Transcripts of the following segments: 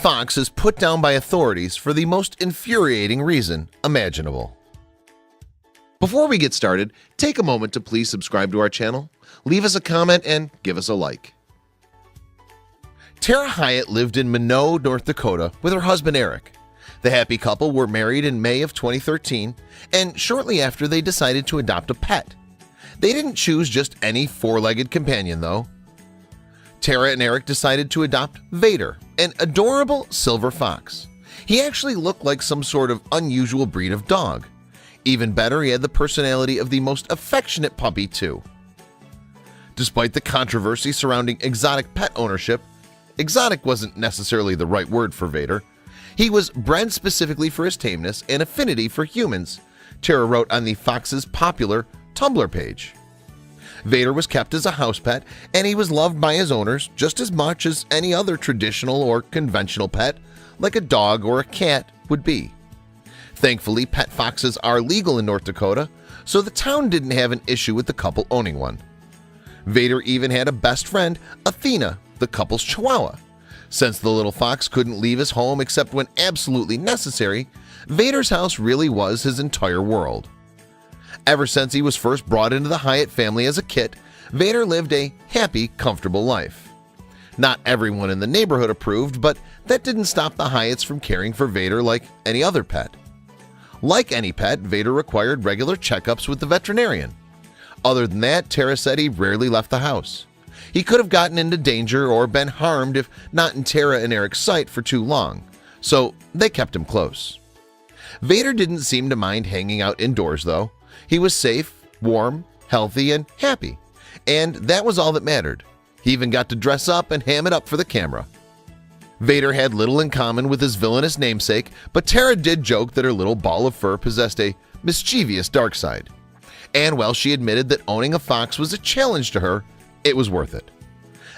fox is put down by authorities for the most infuriating reason imaginable. Before we get started, take a moment to please subscribe to our channel, leave us a comment, and give us a like. Tara Hyatt lived in Minot, North Dakota with her husband Eric. The happy couple were married in May of 2013, and shortly after they decided to adopt a pet. They didn't choose just any four-legged companion though. Tara and Eric decided to adopt Vader, an adorable silver fox. He actually looked like some sort of unusual breed of dog. Even better, he had the personality of the most affectionate puppy too. Despite the controversy surrounding exotic pet ownership, exotic wasn't necessarily the right word for Vader. He was bred specifically for his tameness and affinity for humans, Tara wrote on the fox's popular Tumblr page. Vader was kept as a house pet, and he was loved by his owners just as much as any other traditional or conventional pet, like a dog or a cat, would be. Thankfully, pet foxes are legal in North Dakota, so the town didn't have an issue with the couple owning one. Vader even had a best friend, Athena, the couple's chihuahua. Since the little fox couldn't leave his home except when absolutely necessary, Vader's house really was his entire world. Ever since he was first brought into the Hyatt family as a kit, Vader lived a happy, comfortable life. Not everyone in the neighborhood approved, but that didn't stop the Hyatts from caring for Vader like any other pet. Like any pet, Vader required regular checkups with the veterinarian. Other than that, Tara said he rarely left the house. He could have gotten into danger or been harmed if not in Tara and Eric's sight for too long, so they kept him close. Vader didn't seem to mind hanging out indoors though. He was safe, warm, healthy, and happy, and that was all that mattered. He even got to dress up and ham it up for the camera. Vader had little in common with his villainous namesake, but Tara did joke that her little ball of fur possessed a mischievous dark side. And while she admitted that owning a fox was a challenge to her, it was worth it.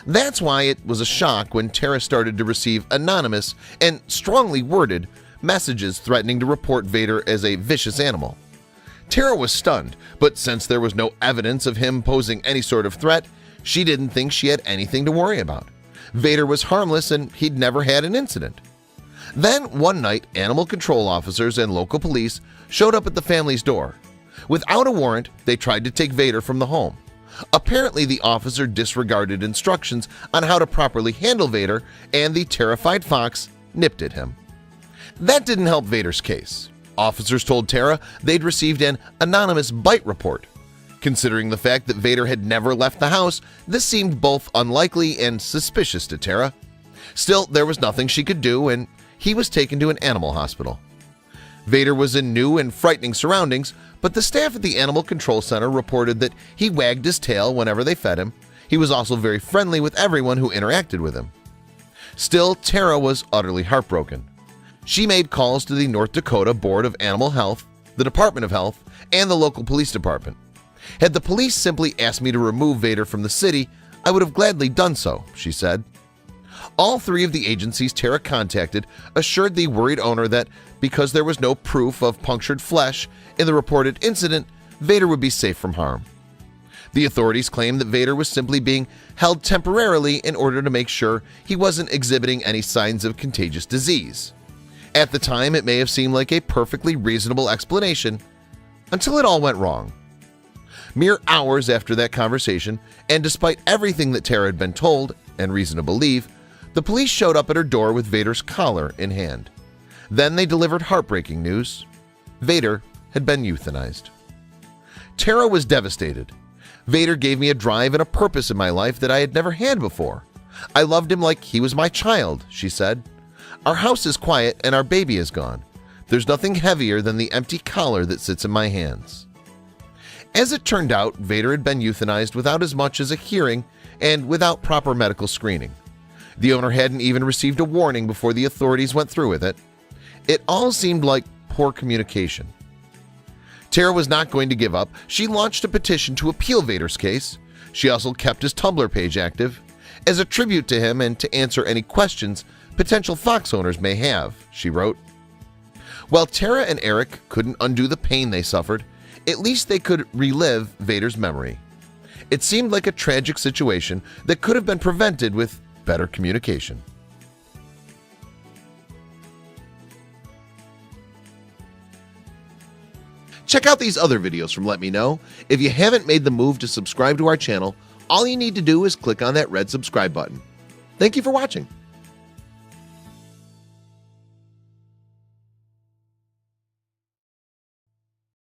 That's why it was a shock when Tara started to receive anonymous and strongly worded messages threatening to report Vader as a vicious animal. Tara was stunned, but since there was no evidence of him posing any sort of threat, she didn't think she had anything to worry about. Vader was harmless and he'd never had an incident. Then one night, animal control officers and local police showed up at the family's door. Without a warrant, they tried to take Vader from the home. Apparently, the officer disregarded instructions on how to properly handle Vader, and the terrified fox nipped at him. That didn't help Vader's case. Officers told Tara they'd received an anonymous bite report. Considering the fact that Vader had never left the house, this seemed both unlikely and suspicious to Tara. Still, there was nothing she could do, and he was taken to an animal hospital. Vader was in new and frightening surroundings, but the staff at the Animal Control Center reported that he wagged his tail whenever they fed him. He was also very friendly with everyone who interacted with him. Still, Tara was utterly heartbroken. She made calls to the North Dakota Board of Animal Health, the Department of Health, and the local police department. Had the police simply asked me to remove Vader from the city, I would have gladly done so, she said. All three of the agencies Tara contacted assured the worried owner that because there was no proof of punctured flesh in the reported incident, Vader would be safe from harm. The authorities claimed that Vader was simply being held temporarily in order to make sure he wasn't exhibiting any signs of contagious disease. At the time, it may have seemed like a perfectly reasonable explanation until it all went wrong. Mere hours after that conversation, and despite everything that Tara had been told and reason to believe, the police showed up at her door with Vader's collar in hand. Then they delivered heartbreaking news. Vader had been euthanized. Tara was devastated. Vader gave me a drive and a purpose in my life that I had never had before. I loved him like he was my child, she said. Our house is quiet and our baby is gone. There's nothing heavier than the empty collar that sits in my hands. As it turned out, Vader had been euthanized without as much as a hearing and without proper medical screening. The owner hadn't even received a warning before the authorities went through with it. It all seemed like poor communication. Tara was not going to give up. She launched a petition to appeal Vader's case. She also kept his Tumblr page active as a tribute to him and to answer any questions potential fox owners may have, she wrote. While Tara and Eric couldn't undo the pain they suffered, at least they could relive Vader's memory. It seemed like a tragic situation that could have been prevented with better communication. Check out these other videos from Let Me Know. If you haven't made the move to subscribe to our channel, all you need to do is click on that red subscribe button. Thank you for watching.